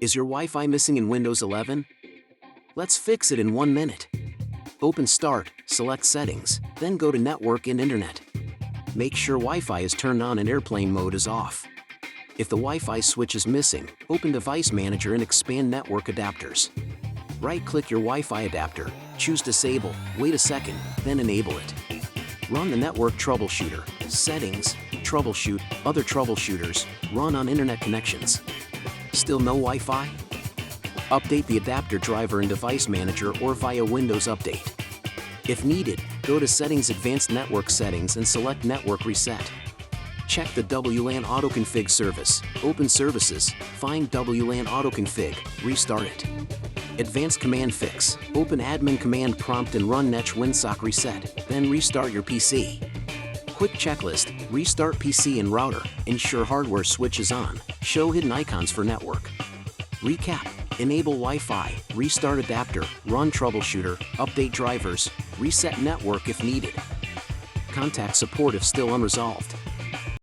Is your Wi-Fi missing in Windows 11? Let's fix it in 1 minute. Open Start, select Settings, then go to Network and Internet. Make sure Wi-Fi is turned on and airplane mode is off. If the Wi-Fi switch is missing, open Device Manager and expand Network Adapters. Right-click your Wi-Fi adapter, choose Disable, wait a second, then enable it. Run the Network Troubleshooter, Settings, Troubleshoot, Other Troubleshooters, run on Internet connections. Still no Wi-Fi? Update the adapter driver in Device Manager or via Windows Update. If needed, go to Settings, Advanced Network Settings and select Network Reset. Check the WLAN AutoConfig service, open Services, find WLAN AutoConfig, restart it. Advanced Command Fix, open Admin Command Prompt and run netsh winsock reset, then restart your PC. Quick checklist, restart PC and router, ensure hardware switch is on, show hidden icons for network. Recap, enable Wi-Fi, restart adapter, run troubleshooter, update drivers, reset network if needed. Contact support if still unresolved.